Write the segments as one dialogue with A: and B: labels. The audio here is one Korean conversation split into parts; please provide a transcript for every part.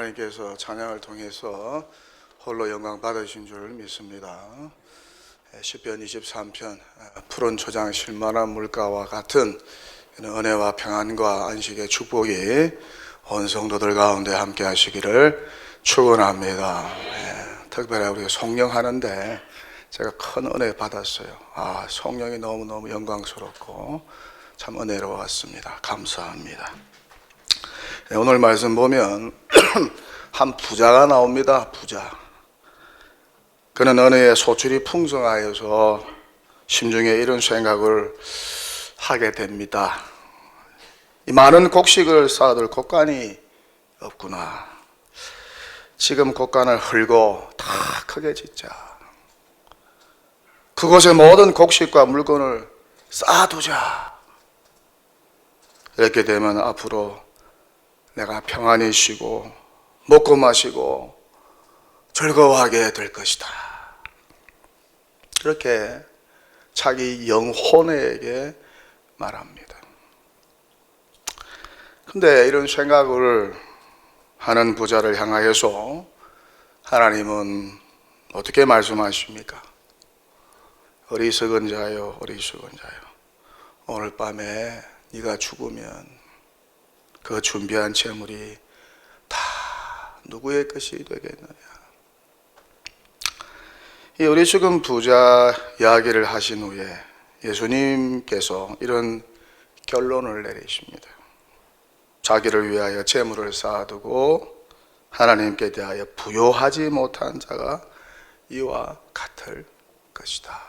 A: 하나님께서 찬양을 통해서 홀로 영광 받으신 줄 믿습니다. 시편 23편 푸른 초장 실만한 물가와 같은 은혜와 평안과 안식의 축복이 온 성도들 가운데 함께 하시기를 축원합니다. 특별히 우리 성령하는데 제가 큰 은혜 받았어요. 성령이 너무너무 영광스럽고 참 은혜로웠습니다. 감사합니다. 오늘 말씀 보면 한 부자가 나옵니다. 부자. 그는 은혜의 소출이 풍성하여서 심중에 이런 생각을 하게 됩니다. 이 많은 곡식을 쌓아둘 곳간이 없구나. 지금 곳간을 헐고 다 크게 짓자. 그곳에 모든 곡식과 물건을 쌓아두자. 이렇게 되면 앞으로 내가 평안히 쉬고 먹고 마시고 즐거워하게 될 것이다. 이렇게 자기 영혼에게 말합니다. 근데 이런 생각을 하는 부자를 향하여서 하나님은 어떻게 말씀하십니까? 어리석은 자요, 어리석은 자요. 오늘 밤에 네가 죽으면 그 준비한 재물이 다 누구의 것이 되겠느냐. 이 어리석은 부자 이야기를 하신 후에 예수님께서 이런 결론을 내리십니다. 자기를 위하여 재물을 쌓아두고 하나님께 대하여 부요하지 못한 자가 이와 같을 것이다.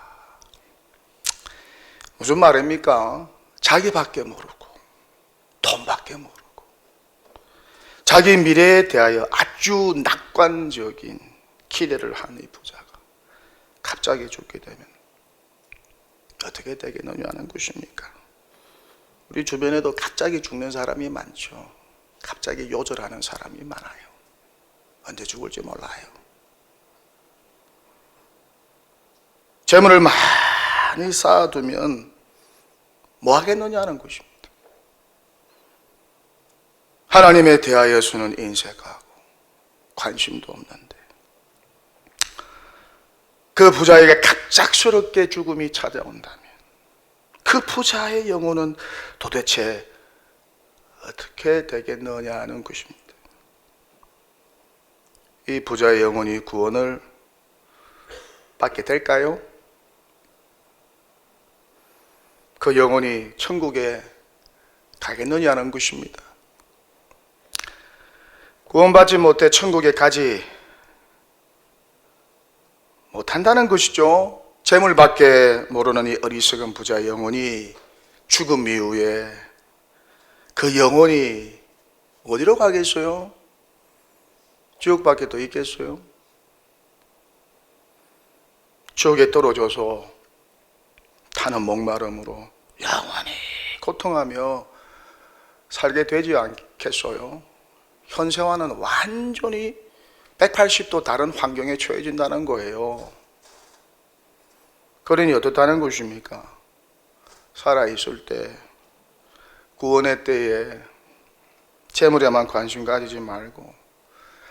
A: 무슨 말입니까? 자기밖에 모르고 돈밖에 모르고 자기 미래에 대하여 아주 낙관적인 기대를 한 이 부자가 갑자기 죽게 되면 어떻게 되겠느냐는 것입니까? 우리 주변에도 갑자기 죽는 사람이 많죠. 갑자기 요절하는 사람이 많아요. 언제 죽을지 몰라요. 재물을 많이 쌓아두면 뭐 하겠느냐는 것입니다. 하나님에 대하여서는 인색하고 관심도 없는데 그 부자에게 갑작스럽게 죽음이 찾아온다면 그 부자의 영혼은 도대체 어떻게 되겠느냐는 것입니다. 이 부자의 영혼이 구원을 받게 될까요? 그 영혼이 천국에 가겠느냐는 것입니다. 구원받지 못해 천국에 가지 못한다는 것이죠. 재물밖에 모르는 이 어리석은 부자의 영혼이 죽음 이후에 그 영혼이 어디로 가겠어요? 지옥밖에 더 있겠어요? 지옥에 떨어져서 타는 목마름으로 영원히 고통하며 살게 되지 않겠어요? 현세와는 완전히 180도 다른 환경에 처해진다는 거예요. 그러니 어떻다는 것입니까? 살아있을 때, 구원의 때에 재물에만 관심 가지지 말고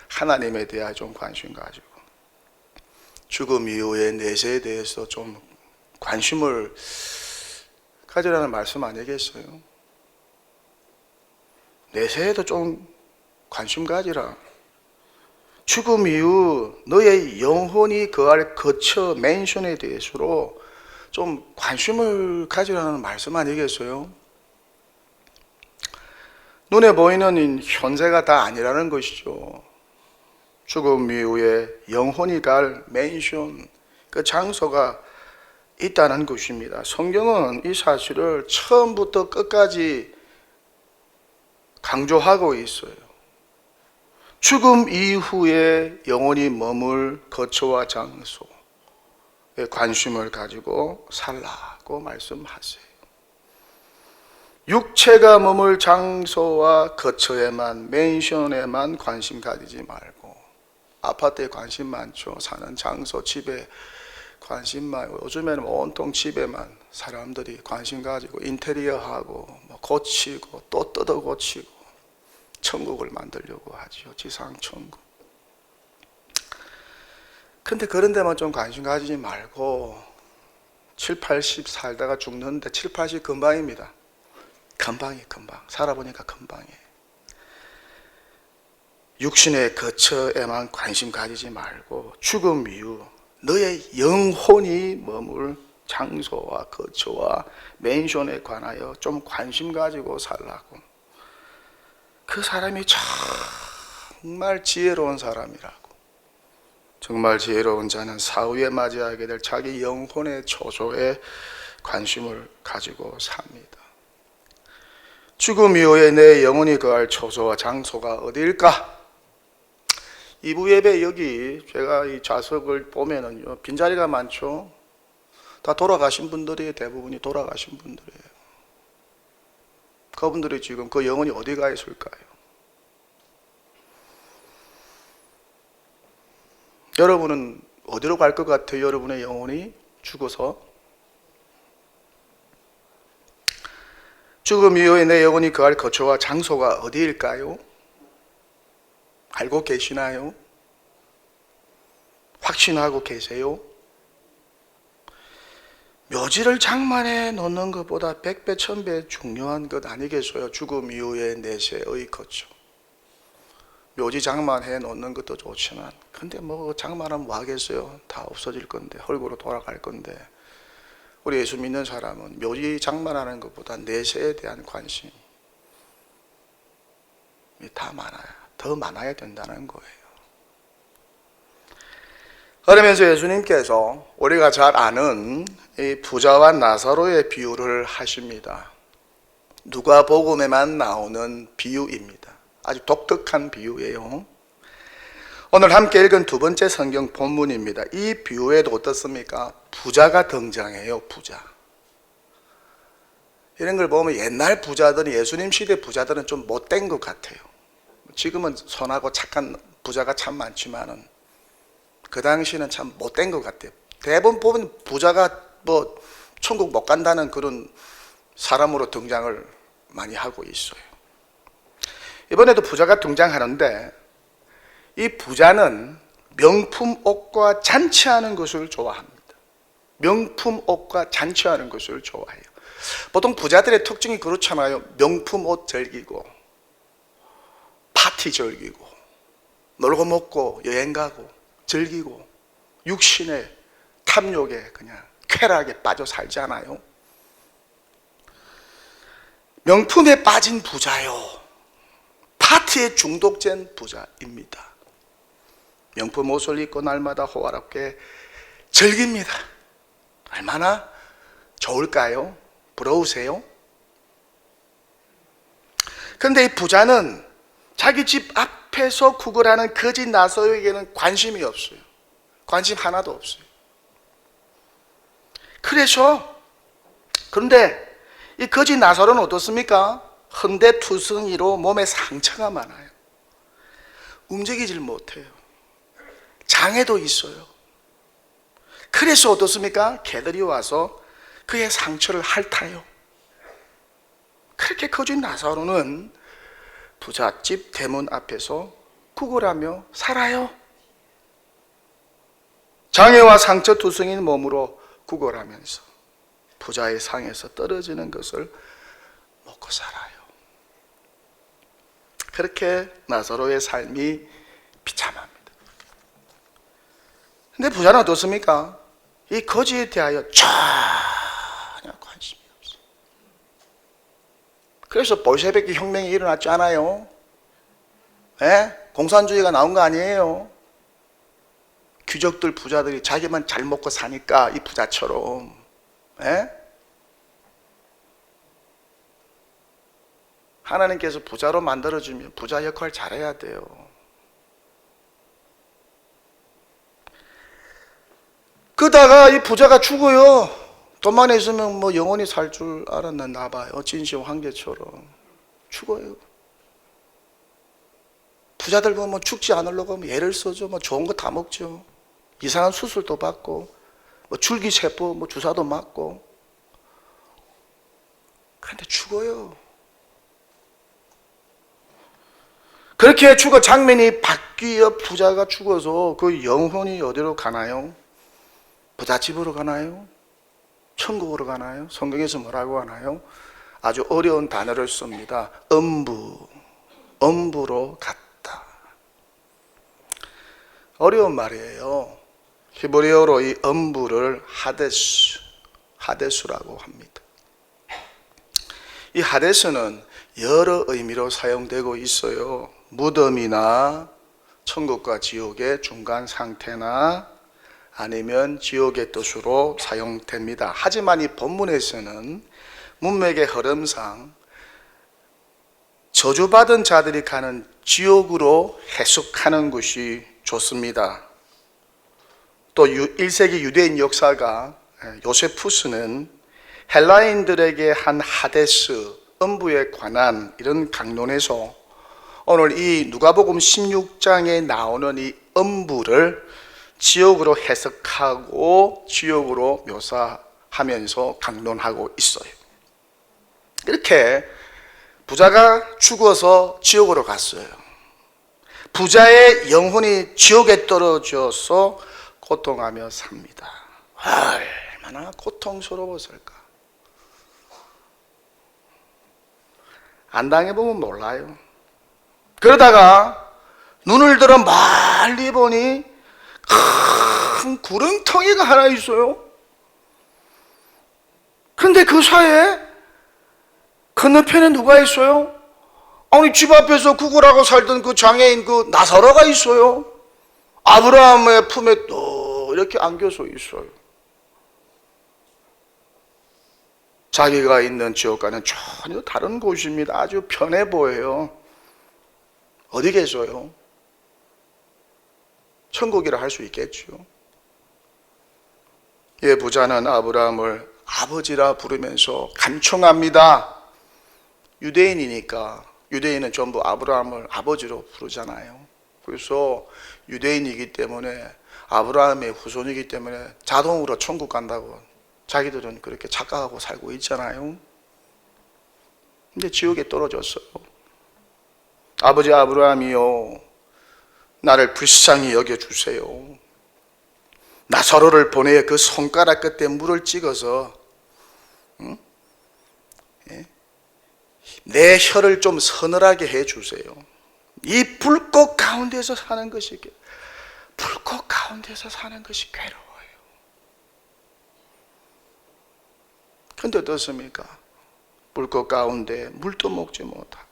A: 하나님에 대해 좀 관심 가지고 죽음 이후의 내세에 대해서 좀 관심을 가지라는 말씀 아니겠어요? 내세에도 좀 관심 가지라. 죽음 이후 너의 영혼이 거할 거처 맨션에 대해서로 좀 관심을 가지라는 말씀 아니겠어요? 눈에 보이는 현세가 다 아니라는 것이죠. 죽음 이후에 영혼이 갈 맨션, 그 장소가 있다는 것입니다. 성경은 이 사실을 처음부터 끝까지 강조하고 있어요. 죽음 이후에 영혼이 머물 거처와 장소에 관심을 가지고 살라고 말씀하세요. 육체가 머물 장소와 거처에만, 맨션에만 관심 가지지 말고 아파트에 관심 많죠. 사는 장소, 집에 관심 많고 요즘에는 온통 집에만 사람들이 관심 가지고 인테리어하고 고치고 또 뜯어 고치고 천국을 만들려고 하죠. 지상 천국. 근데 그런 데만 좀 관심 가지지 말고 7, 80 살다가 죽는데 7, 80 금방입니다. 금방. 살아보니까 금방이에요. 육신의 거처에만 관심 가지지 말고 죽음 이후 너의 영혼이 머물 장소와 거처와 맨션에 관하여 좀 관심 가지고 살라고. 그 사람이 정말 지혜로운 사람이라고. 정말 지혜로운 자는 사후에 맞이하게 될 자기 영혼의 초소에 관심을 가지고 삽니다. 죽음 이후에 내 영혼이 거할 초소와 장소가 어디일까? 2부 예배 여기 제가 이 좌석을 보면은요, 빈자리가 많죠. 다 돌아가신 분들이 대부분이 돌아가신 분들이에요. 그분들이 지금 그 영혼이 어디 가 있을까요? 여러분은 어디로 갈 것 같아요? 여러분의 영혼이 죽어서? 죽음 이후에 내 영혼이 거할 거처와 장소가 어디일까요? 알고 계시나요? 확신하고 계세요? 묘지를 장만해 놓는 것보다 100배, 1000배 중요한 것 아니겠어요? 죽음 이후에 내세의 거처. 묘지 장만해 놓는 것도 좋지만, 근데 뭐 장만하면 뭐 하겠어요? 다 없어질 건데, 헐고로 돌아갈 건데. 우리 예수 믿는 사람은 묘지 장만하는 것보다 내세에 대한 관심이 다 많아요. 더 많아야 된다는 거예요. 그러면서 예수님께서 우리가 잘 아는 이 부자와 나사로의 비유를 하십니다. 누가복음에만 나오는 비유입니다. 아주 독특한 비유예요. 오늘 함께 읽은 두 번째 성경 본문입니다. 이 비유에도 어떻습니까? 부자가 등장해요. 부자. 이런 걸 보면 옛날 부자들이, 예수님 시대 부자들은 좀 못된 것 같아요. 지금은 선하고 착한 부자가 참 많지만은 그 당시는 참 못된 것 같아요. 대부분 보면 부자가 뭐 천국 못 간다는 그런 사람으로 등장을 많이 하고 있어요. 이번에도 부자가 등장하는데, 이 부자는 명품 옷과 잔치하는 것을 좋아합니다. 명품 옷과 잔치하는 것을 좋아해요. 보통 부자들의 특징이 그렇잖아요. 명품 옷 즐기고, 파티 즐기고, 놀고 먹고 여행 가고 즐기고, 육신의 탐욕에 그냥 쾌락에 빠져 살지 않아요? 명품에 빠진 부자요, 파티에 중독된 부자입니다. 명품 옷을 입고 날마다 호화롭게 즐깁니다. 얼마나 좋을까요? 부러우세요? 그런데 이 부자는 자기 집 앞에서 구걸하는 거지 나사로에게는 관심이 없어요. 관심 하나도 없어요. 그런데 이 거지 나사로는 어떻습니까? 헌데투성이로 몸에 상처가 많아요. 움직이질 못해요. 장애도 있어요. 그래서 어떻습니까? 개들이 와서 그의 상처를 핥아요. 그렇게 거지 나사로는 부잣집 대문 앞에서 구걸하며 살아요. 장애와 상처 투성인 몸으로 구걸하면서 부자의 상에서 떨어지는 것을 먹고 살아요. 그렇게 나사로의 삶이 비참합니다. 근데 부자는 어떻습니까? 이 거지에 대하여 전혀 관심이 없어요. 그래서 볼셰비키 혁명이 일어났지 않아요? 공산주의가 나온 거 아니에요? 귀족들, 부자들이 자기만 잘 먹고 사니까 이 부자처럼. 하나님께서 부자로 만들어주면 부자 역할 잘해야 돼요. 그러다가 이 부자가 죽어요. 돈만 있으면 뭐 영원히 살 줄 알았나 봐요. 진시황 황제처럼 죽어요. 부자들 보면 죽지 않으려고 하면 애를 써죠. 뭐 좋은 거 다 먹죠. 이상한 수술도 받고, 뭐 줄기세포 뭐 주사도 맞고. 그런데 죽어요. 그렇게 죽어 장면이 바뀌어 부자가 죽어서 그 영혼이 어디로 가나요? 부잣집으로 가나요? 천국으로 가나요? 성경에서 뭐라고 하나요? 아주 어려운 단어를 씁니다. 음부로 갔다. 어려운 말이에요. 히브리어로 이 음부를 하데스라고 합니다. 이 하데스는 여러 의미로 사용되고 있어요. 무덤이나 천국과 지옥의 중간 상태나 아니면 지옥의 뜻으로 사용됩니다. 하지만 이 본문에서는 문맥의 흐름상 저주받은 자들이 가는 지옥으로 해석하는 것이 좋습니다. 또 1세기 유대인 역사가 요세푸스는 헬라인들에게 한 하데스, 음부에 관한 이런 강론에서 오늘 이 누가복음 16장에 나오는 이 음부를 지옥으로 해석하고 지옥으로 묘사하면서 강론하고 있어요. 이렇게 부자가 죽어서 지옥으로 갔어요. 부자의 영혼이 지옥에 떨어져서 고통하며 삽니다. 얼마나 고통스러웠을까. 안 당해보면 몰라요. 그러다가 눈을 들어 멀리 보니 큰 구렁텅이가 하나 있어요. 그런데 그 사이에 건너편에 누가 있어요? 아니 집 앞에서 구걸하고 살던 그 장애인 그 나사로가 있어요. 아브라함의 품에 또 이렇게 안겨서 있어요. 자기가 있는 지옥과는 전혀 다른 곳입니다. 아주 편해 보여요. 어디 계셔요? 천국이라 할 수 있겠죠. 예, 부자는 아브라함을 아버지라 부르면서 간청합니다. 유대인이니까 유대인은 전부 아브라함을 아버지로 부르잖아요. 그래서 유대인이기 때문에 아브라함의 후손이기 때문에 자동으로 천국 간다고 자기들은 그렇게 착각하고 살고 있잖아요. 근데 지옥에 떨어졌어요. 아버지 아브라함이요, 나를 불쌍히 여겨주세요. 나사로를 보내 그 손가락 끝에 물을 찍어서 내 혀를 좀 서늘하게 해주세요. 이 불꽃 가운데서 사는 것이 괴로워요. 근데 어떻습니까? 불꽃 가운데 물도 먹지 못하고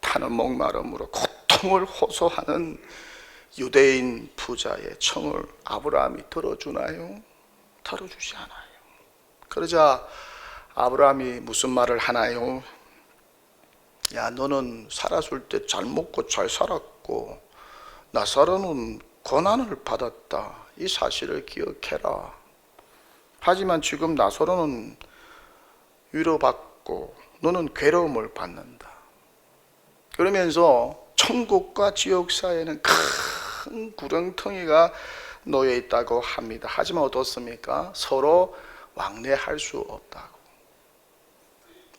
A: 타는 목마름으로 고통을 호소하는 유대인 부자의 청을 아브라함이 들어주나요? 들어주지 않아요. 그러자 아브라함이 무슨 말을 하나요? 야, 너는 살았을 때 잘 먹고 잘 살았고 나사로는 고난을 받았다. 이 사실을 기억해라. 하지만 지금 나사로는 위로받고 너는 괴로움을 받는다. 그러면서 천국과 지옥 사이에는 큰 구렁텅이가 놓여 있다고 합니다. 하지만 어떻습니까? 서로 왕래할 수 없다고.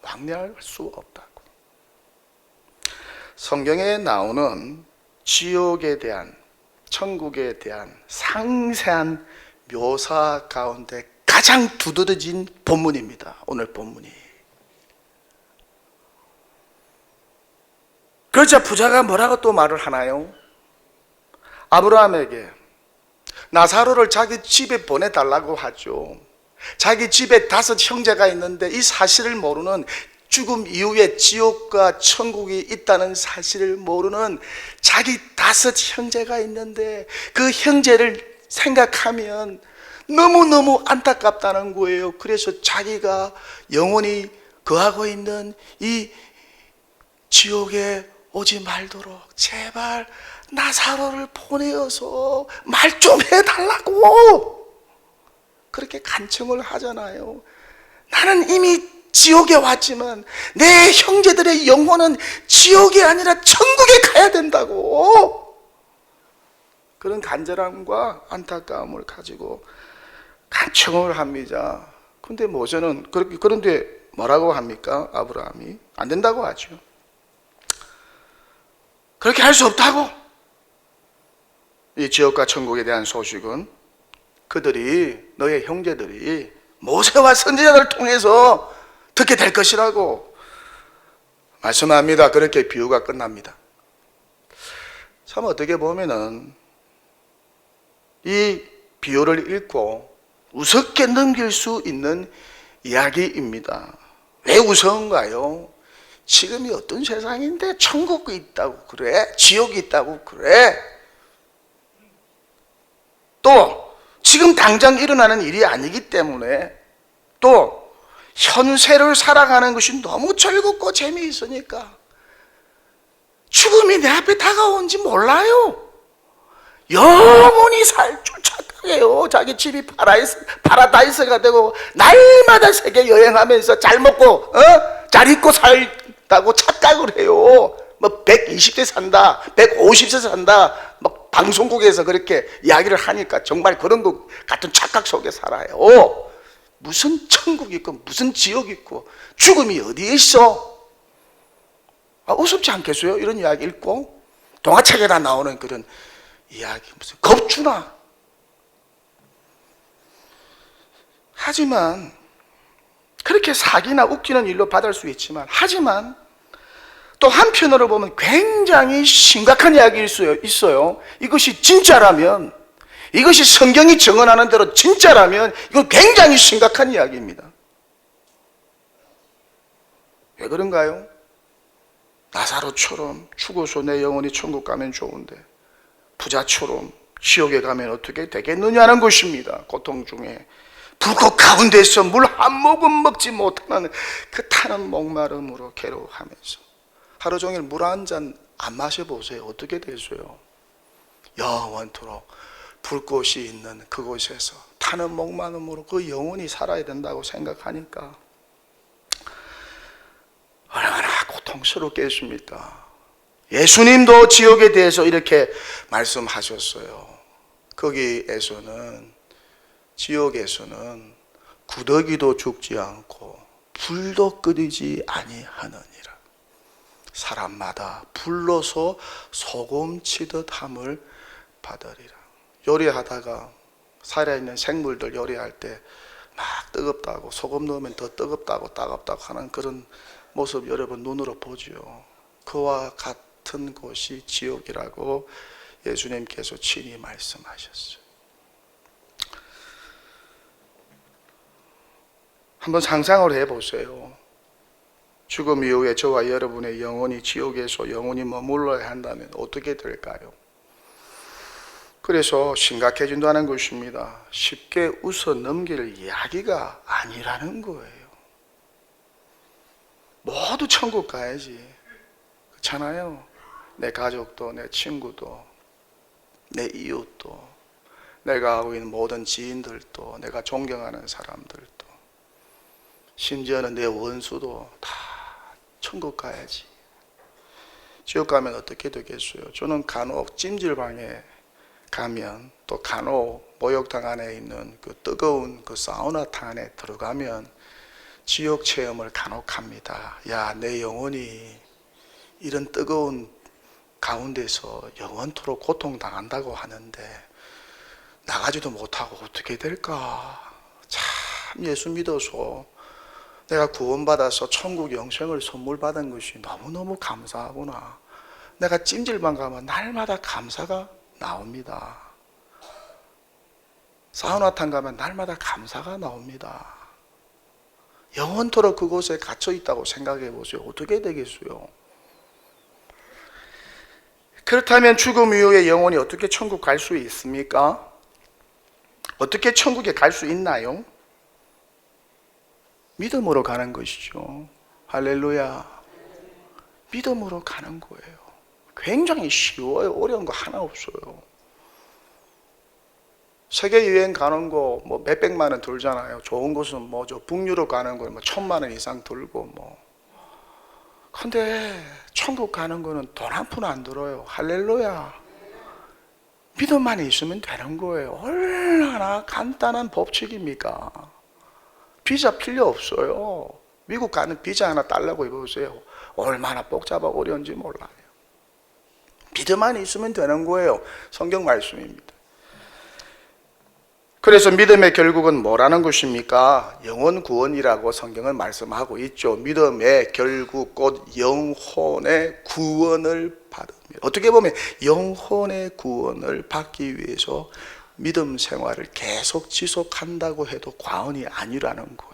A: 왕래할 수 없다고. 성경에 나오는 지옥에 대한, 천국에 대한 상세한 묘사 가운데 가장 두드러진 본문입니다. 오늘 본문이. 그러자 부자가 뭐라고 또 말을 하나요? 아브라함에게 나사로를 자기 집에 보내달라고 하죠. 자기 집에 5 형제가 있는데 이 사실을 모르는, 죽음 이후에 지옥과 천국이 있다는 사실을 모르는 자기 5 형제가 있는데 그 형제를 생각하면 너무너무 안타깝다는 거예요. 그래서 자기가 영원히 거하고 있는 이 지옥에 오지 말도록 제발 나사로를 보내어서 말 좀 해달라고 그렇게 간청을 하잖아요. 나는 이미 지옥에 왔지만 내 형제들의 영혼은 지옥이 아니라 천국에 가야 된다고, 그런 간절함과 안타까움을 가지고 간청을 합니다. 근데 모세는 그런데 뭐라고 합니까? 아브라함이 안 된다고 하죠. 그렇게 할 수 없다고. 이 지옥과 천국에 대한 소식은 그들이, 너의 형제들이 모세와 선지자들을 통해서 듣게 될 것이라고 말씀합니다. 그렇게 비유가 끝납니다. 참 어떻게 보면은 이 비유를 읽고 우습게 넘길 수 있는 이야기입니다. 왜 우스운가요? 지금이 어떤 세상인데 천국이 있다고 그래? 지옥이 있다고 그래? 또 지금 당장 일어나는 일이 아니기 때문에, 또 현세를 살아가는 것이 너무 즐겁고 재미있으니까 죽음이 내 앞에 다가온지 몰라요. 영원히 살 줄 착각해요. 자기 집이 파라다이스가 되고 날마다 세계 여행하면서 잘 먹고 잘 입고 살다고 착각을 해요. 뭐 120세 산다, 150세 산다, 막 방송국에서 그렇게 이야기를 하니까 정말 그런 것 같은 착각 속에 살아요. 무슨 천국이 있고 무슨 지옥이 있고 죽음이 어디에 있어? 우습지 않겠어요? 이런 이야기 읽고 동화책에다 나오는 그런 이야기, 무슨 겁주나? 하지만 그렇게 사기나 웃기는 일로 받을 수 있지만, 하지만 또 한편으로 보면 굉장히 심각한 이야기일 수 있어요. 이것이 진짜라면, 이것이 성경이 증언하는 대로 진짜라면 이건 굉장히 심각한 이야기입니다. 왜 그런가요? 나사로처럼 죽어서 내 영혼이 천국 가면 좋은데 부자처럼 지옥에 가면 어떻게 되겠느냐는 것입니다. 고통 중에 불꽃 가운데서 물 한 모금 먹지 못하는 그 타는 목마름으로 괴로워하면서 하루 종일 물 한 잔 안 마셔보세요. 어떻게 되세요? 영원토록 불꽃이 있는 그곳에서 타는 목마름으로 그 영혼이 살아야 된다고 생각하니까 얼마나 고통스럽겠습니까? 예수님도 지옥에 대해서 이렇게 말씀하셨어요. 거기에서는, 지옥에서는 구더기도 죽지 않고 불도 끄이지 아니하느니라. 사람마다 불로서 소금 치듯 함을 받으리라. 요리하다가 살아있는 생물들 요리할 때 막 뜨겁다고, 소금 넣으면 더 뜨겁다고 따갑다고 하는 그런 모습 여러분 눈으로 보죠. 그와 같은 곳이 지옥이라고 예수님께서 친히 말씀하셨어요. 한번 상상을 해보세요. 죽음 이후에 저와 여러분의 영혼이 지옥에서 영원히 머물러야 한다면 어떻게 될까요? 그래서 심각해진다는 것입니다. 쉽게 웃어 넘길 이야기가 아니라는 거예요. 모두 천국 가야지. 그렇잖아요. 내 가족도, 내 친구도, 내 이웃도, 내가 하고 있는 모든 지인들도, 내가 존경하는 사람들도, 심지어는 내 원수도 다 천국 가야지. 지옥 가면 어떻게 되겠어요? 저는 간혹 찜질방에 가면, 또 간혹 목욕탕 안에 있는 그 뜨거운 그 사우나탕 안에 들어가면 지옥 체험을 간혹 합니다. 야, 내 영혼이 이런 뜨거운 가운데서 영원토록 고통당한다고 하는데 나가지도 못하고 어떻게 될까? 참 예수 믿어서 내가 구원받아서 천국 영생을 선물 받은 것이 너무너무 감사하구나. 내가 찜질방 가면 날마다 감사가 나옵니다. 사우나탕 가면 날마다 감사가 나옵니다. 영원토록 그곳에 갇혀 있다고 생각해 보세요. 어떻게 되겠어요? 그렇다면 죽음 이후에 영혼이 어떻게 천국 갈 수 있습니까? 어떻게 천국에 갈 수 있나요? 믿음으로 가는 것이죠. 할렐루야. 믿음으로 가는 거예요. 굉장히 쉬워요. 어려운 거 하나 없어요. 세계 여행 가는 거 뭐 몇백만 원 들잖아요. 좋은 곳은 뭐죠, 북유럽 가는 거 뭐 1,000만 원 이상 들고 뭐. 근데 천국 가는 거는 돈 한 푼 안 들어요. 할렐루야. 믿음만 있으면 되는 거예요. 얼마나 간단한 법칙입니까? 비자 필요 없어요. 미국 가는 비자 하나 달라고 해보세요. 얼마나 복잡하고 어려운지 몰라요. 믿음만 있으면 되는 거예요. 성경 말씀입니다. 그래서 믿음의 결국은 뭐라는 것입니까? 영혼 구원이라고 성경은 말씀하고 있죠. 믿음의 결국 곧 영혼의 구원을 받습니다. 어떻게 보면 영혼의 구원을 받기 위해서 믿음 생활을 계속 지속한다고 해도 과언이 아니라는 거예요.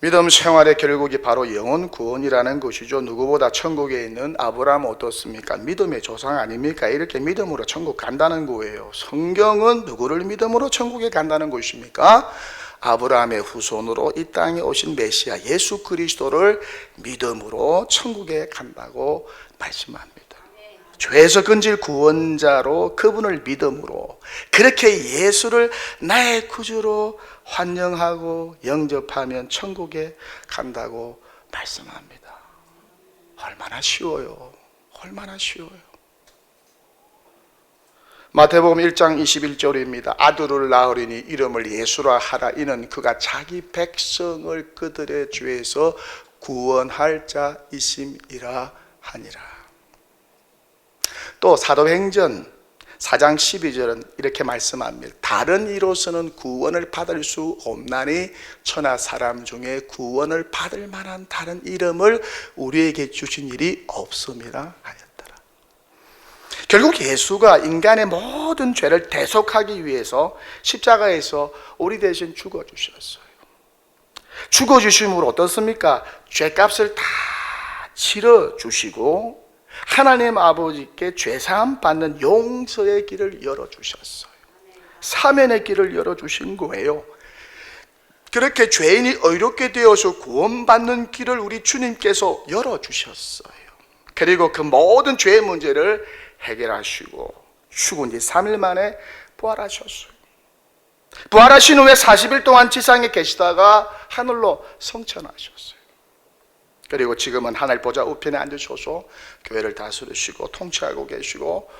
A: 믿음 생활의 결국이 바로 영혼 구원이라는 것이죠. 누구보다 천국에 있는 아브라함은 어떻습니까? 믿음의 조상 아닙니까? 이렇게 믿음으로 천국 간다는 거예요. 성경은 누구를 믿음으로 천국에 간다는 것입니까? 아브라함의 후손으로 이 땅에 오신 메시아 예수 그리스도를 믿음으로 천국에 간다고 말씀합니다. 죄에서 건질 구원자로 그분을 믿음으로 그렇게 예수를 나의 구주로 환영하고 영접하면 천국에 간다고 말씀합니다. 얼마나 쉬워요. 얼마나 쉬워요. 마태복음 1장 21절입니다. 아들을 낳으리니 이름을 예수라 하라. 이는 그가 자기 백성을 그들의 죄에서 구원할 자이심이라 하니라. 또 사도행전 4장 12절은 이렇게 말씀합니다. 다른 이로서는 구원을 받을 수 없나니 천하 사람 중에 구원을 받을 만한 다른 이름을 우리에게 주신 일이 없음이라 하였더라. 결국 예수가 인간의 모든 죄를 대속하기 위해서 십자가에서 우리 대신 죽어주셨어요. 죽어주심으로 어떻습니까? 죄값을 다 치러주시고 하나님 아버지께 죄사함 받는 용서의 길을 열어주셨어요. 사면의 길을 열어주신 거예요. 그렇게 죄인이 의롭게 되어서 구원받는 길을 우리 주님께서 열어주셨어요. 그리고 그 모든 죄의 문제를 해결하시고 죽은 지 3일 만에 부활하셨어요. 부활하신 후에 40일 동안 지상에 계시다가 하늘로 성천하셨어요. 그리고 지금은 하늘 보좌 우편에 앉으셔서 교회를 다스리시고 통치하고 계시고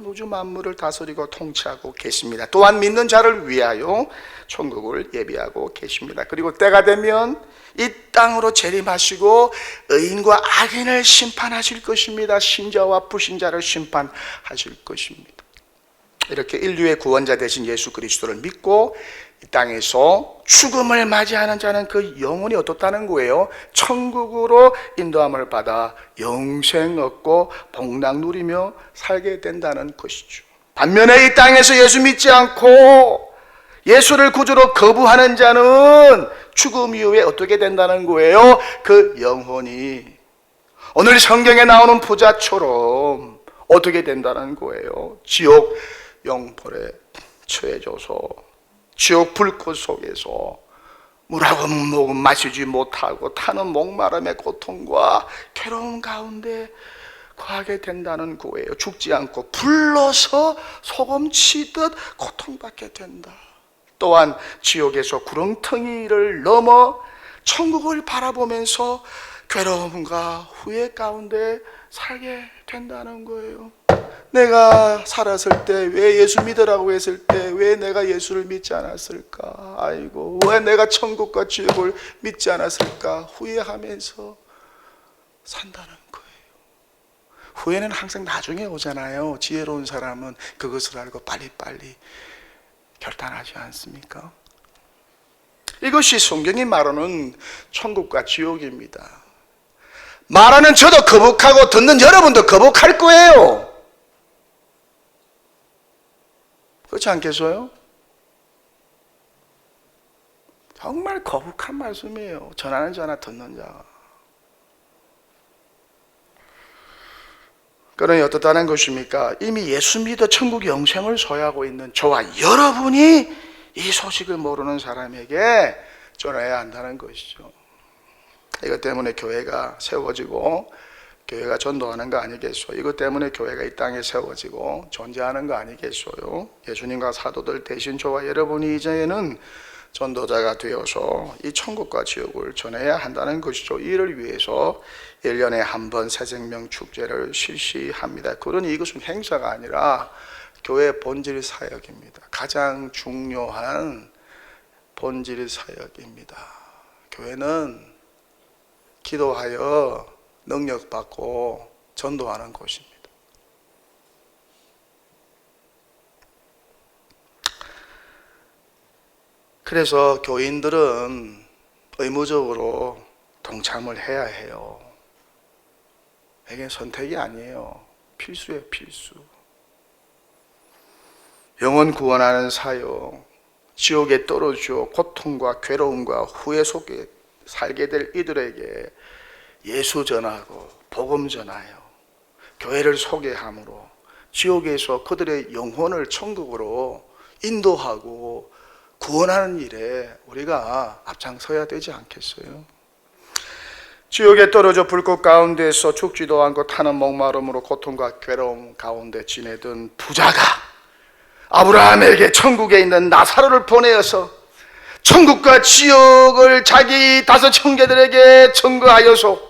A: 우주 만물을 다스리고 통치하고 계십니다. 또한 믿는 자를 위하여 천국을 예비하고 계십니다. 그리고 때가 되면 이 땅으로 재림하시고 의인과 악인을 심판하실 것입니다. 신자와 불신자를 심판하실 것입니다. 이렇게 인류의 구원자 되신 예수 그리스도를 믿고 이 땅에서 죽음을 맞이하는 자는 그 영혼이 어떻다는 거예요? 천국으로 인도함을 받아 영생 얻고 복락 누리며 살게 된다는 것이죠. 반면에 이 땅에서 예수 믿지 않고 예수를 구주로 거부하는 자는 죽음 이후에 어떻게 된다는 거예요? 그 영혼이 오늘 성경에 나오는 부자처럼 어떻게 된다는 거예요? 지옥 영벌에 처해져서 지옥 불꽃 속에서 물하고 목은 마시지 못하고 타는 목마름의 고통과 괴로움 가운데 거하게 된다는 거예요. 죽지 않고 불러서 소금 치듯 고통받게 된다. 또한 지옥에서 구렁텅이를 넘어 천국을 바라보면서 괴로움과 후회 가운데 살게 된다는 거예요. 내가 살았을 때 왜 예수 믿으라고 했을 때 왜 내가 예수를 믿지 않았을까? 아이고, 왜 내가 천국과 지옥을 믿지 않았을까? 후회하면서 산다는 거예요. 후회는 항상 나중에 오잖아요. 지혜로운 사람은 그것을 알고 빨리빨리 결단하지 않습니까? 이것이 성경이 말하는 천국과 지옥입니다. 말하는 저도 거북하고 듣는 여러분도 거북할 거예요. 그렇지 않겠어요? 정말 거북한 말씀이에요. 전하는 자나 듣는 자. 그러니 어떻다는 것입니까? 이미 예수 믿어 천국 영생을 소유하고 있는 저와 여러분이 이 소식을 모르는 사람에게 전해야 한다는 것이죠. 이것 때문에 교회가 세워지고 교회가 전도하는 거 아니겠어요? 이것 때문에 교회가 이 땅에 세워지고 존재하는 거 아니겠어요? 예수님과 사도들 대신 저와 여러분이 이제는 전도자가 되어서 이 천국과 지옥을 전해야 한다는 것이죠. 이를 위해서 1년에 한 번 새생명 축제를 실시합니다. 그러니 이것은 행사가 아니라 교회 본질 사역입니다. 가장 중요한 본질 사역입니다. 교회는 기도하여 능력받고 전도하는 곳입니다. 그래서 교인들은 의무적으로 동참을 해야 해요. 이게 선택이 아니에요. 필수예요, 필수. 영혼 구원하는 사역, 지옥에 떨어져 고통과 괴로움과 후회 속에 살게 될 이들에게 예수 전하고 복음 전하여 교회를 소개함으로 지옥에서 그들의 영혼을 천국으로 인도하고 구원하는 일에 우리가 앞장서야 되지 않겠어요? 지옥에 떨어져 불꽃 가운데서 죽지도 않고 타는 목마름으로 고통과 괴로움 가운데 지내던 부자가 아브라함에게 천국에 있는 나사로를 보내어서 천국과 지옥을 자기 5 형제들에게 증거하여서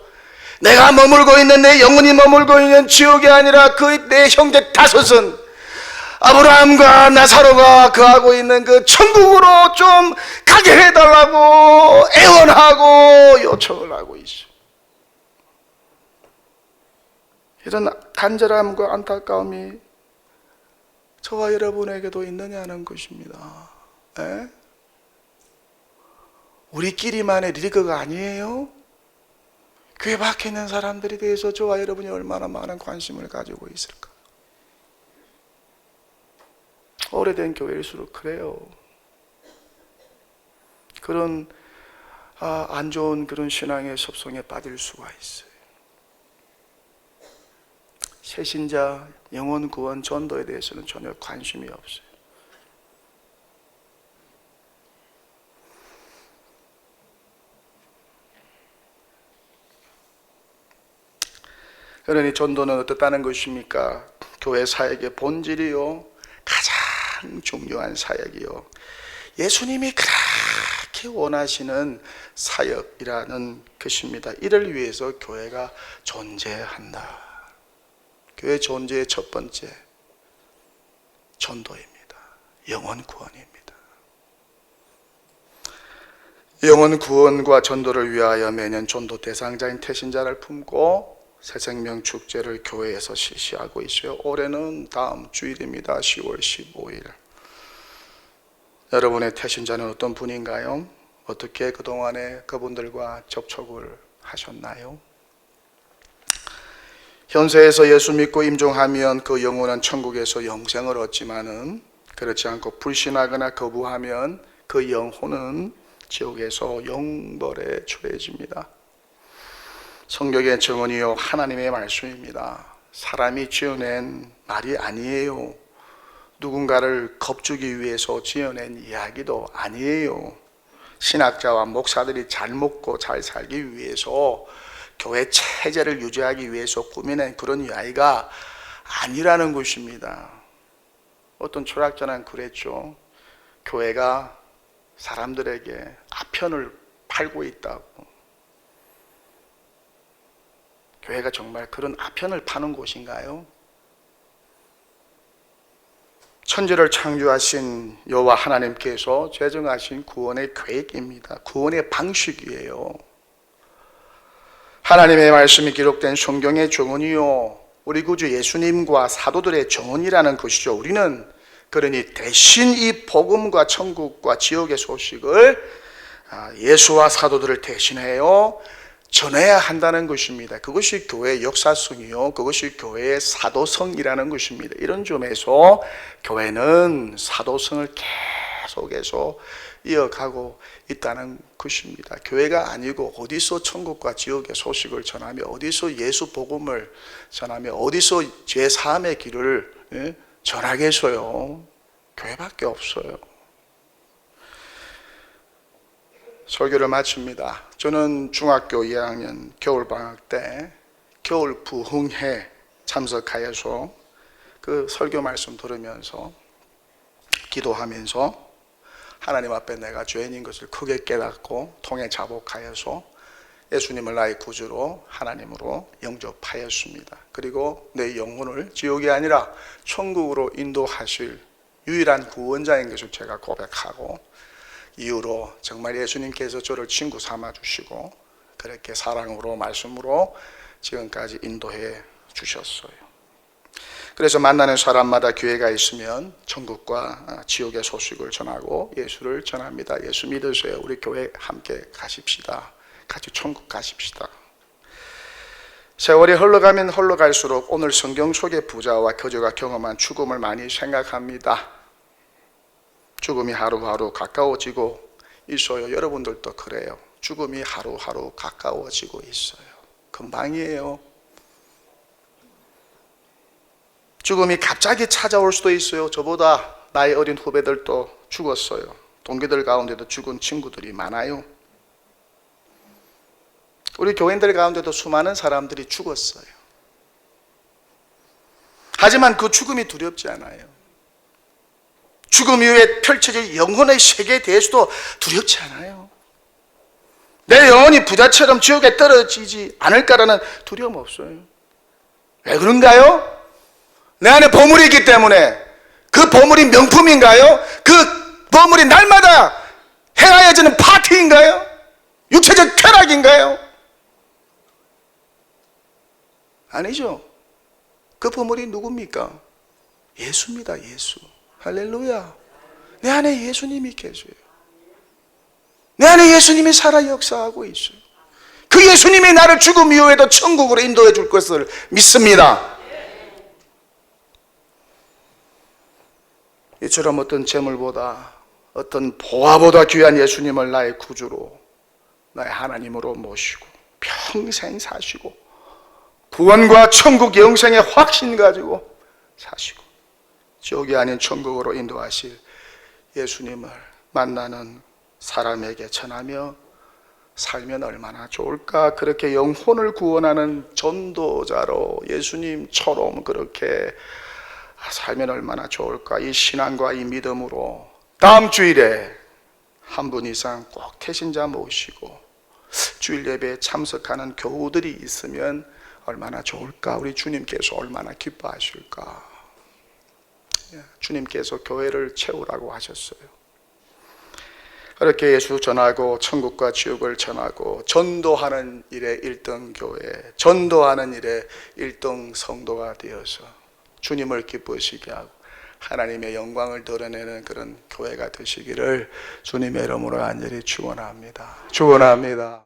A: 내가 머물고 있는, 내 영혼이 머물고 있는 지옥이 아니라 그 내 형제 5은 아브라함과 나사로가 거하고 있는 그 천국으로 좀 가게 해달라고 애원하고 요청을 하고 있어. 이런 간절함과 안타까움이 저와 여러분에게도 있느냐는 것입니다. 에? 우리끼리만의 리그가 아니에요. 교회 밖에 있는 사람들에 대해서 저와 여러분이 얼마나 많은 관심을 가지고 있을까. 오래된 교회일수록 그래요. 그런 안 좋은 그런 신앙의 섭성에 빠질 수가 있어요. 새신자, 영혼 구원, 전도에 대해서는 전혀 관심이 없어요. 그러니 전도는 어떻다는 것입니까? 교회 사역의 본질이요, 가장 중요한 사역이요, 예수님이 그렇게 원하시는 사역이라는 것입니다. 이를 위해서 교회가 존재한다. 교회 존재의 첫 번째 전도입니다. 영혼 구원입니다. 영혼 구원과 전도를 위하여 매년 전도 대상자인 태신자를 품고 새생명 축제를 교회에서 실시하고 있어요. 올해는 다음 주일입니다. 10월 15일. 여러분의 태신자는 어떤 분인가요? 어떻게 그동안에 그분들과 접촉을 하셨나요? 현세에서 예수 믿고 임종하면 그 영혼은 천국에서 영생을 얻지만은 그렇지 않고 불신하거나 거부하면 그 영혼은 지옥에서 영벌에 처해집니다. 성경의 증언이요, 하나님의 말씀입니다. 사람이 지어낸 말이 아니에요. 누군가를 겁주기 위해서 지어낸 이야기도 아니에요. 신학자와 목사들이 잘 먹고 잘 살기 위해서, 교회 체제를 유지하기 위해서 꾸며낸 그런 이야기가 아니라는 것입니다. 어떤 철학자는 그랬죠. 교회가 사람들에게 아편을 팔고 있다고. 교회가 정말 그런 아편을 파는 곳인가요? 천지를 창조하신 여호와 하나님께서 제정하신 구원의 계획입니다. 구원의 방식이에요. 하나님의 말씀이 기록된 성경의 증언이요, 우리 구주 예수님과 사도들의 증언이라는 것이죠. 우리는 그러니 대신 이 복음과 천국과 지옥의 소식을 예수와 사도들을 대신해요 전해야 한다는 것입니다. 그것이 교회의 역사성이요, 그것이 교회의 사도성이라는 것입니다. 이런 점에서 교회는 사도성을 계속해서 이어가고 있다는 것입니다. 교회가 아니고 어디서 천국과 지옥의 소식을 전하며, 어디서 예수 복음을 전하며, 어디서 죄사함의 길을 전하겠어요? 교회밖에 없어요. 설교를 마칩니다. 저는 중학교 2학년 겨울방학 때 겨울 부흥회 참석하여서 그 설교 말씀 들으면서 기도하면서 하나님 앞에 내가 죄인인 것을 크게 깨닫고 통해 자복하여서 예수님을 나의 구주로 하나님으로 영접하였습니다. 그리고 내 영혼을 지옥이 아니라 천국으로 인도하실 유일한 구원자인 것을 제가 고백하고, 이후로 정말 예수님께서 저를 친구 삼아 주시고 그렇게 사랑으로 말씀으로 지금까지 인도해 주셨어요. 그래서 만나는 사람마다 기회가 있으면 천국과 지옥의 소식을 전하고 예수를 전합니다. 예수 믿으세요. 우리 교회 함께 가십시다. 같이 천국 가십시다. 세월이 흘러가면 흘러갈수록 오늘 성경 속의 부자와 거저가 경험한 죽음을 많이 생각합니다. 죽음이 하루하루 가까워지고 있어요. 여러분들도 그래요. 죽음이 하루하루 가까워지고 있어요. 금방이에요. 죽음이 갑자기 찾아올 수도 있어요. 저보다 나이 어린 후배들도 죽었어요. 동기들 가운데도 죽은 친구들이 많아요. 우리 교인들 가운데도 수많은 사람들이 죽었어요. 하지만 그 죽음이 두렵지 않아요. 죽음 이후에 펼쳐질 영혼의 세계에 대해서도 두렵지 않아요. 내 영혼이 부자처럼 지옥에 떨어지지 않을까라는 두려움 없어요. 왜 그런가요? 내 안에 보물이 있기 때문에. 그 보물이 명품인가요? 그 보물이 날마다 행하여지는 파티인가요? 육체적 쾌락인가요? 아니죠. 그 보물이 누굽니까? 예수입니다. 예수. 할렐루야. 내 안에 예수님이 계세요. 내 안에 예수님이 살아 역사하고 있어요. 그 예수님이 나를 죽음 이후에도 천국으로 인도해 줄 것을 믿습니다. 이처럼 어떤 재물보다, 어떤 보화보다 귀한 예수님을 나의 구주로, 나의 하나님으로 모시고 평생 사시고 구원과 천국 영생의 확신 가지고 사시고 지옥이 아닌 천국으로 인도하실 예수님을 만나는 사람에게 전하며 살면 얼마나 좋을까. 그렇게 영혼을 구원하는 전도자로 예수님처럼 그렇게 살면 얼마나 좋을까. 이 신앙과 이 믿음으로 다음 주일에 한 분 이상 꼭 태신자 모시고 주일 예배에 참석하는 교우들이 있으면 얼마나 좋을까. 우리 주님께서 얼마나 기뻐하실까. 주님께서 교회를 채우라고 하셨어요. 그렇게 예수 전하고 천국과 지옥을 전하고 전도하는 일에 1등 교회, 전도하는 일에 1등 성도가 되어서 주님을 기쁘시게 하고 하나님의 영광을 드러내는 그런 교회가 되시기를 주님의 이름으로 간절히 축원합니다. 축원합니다.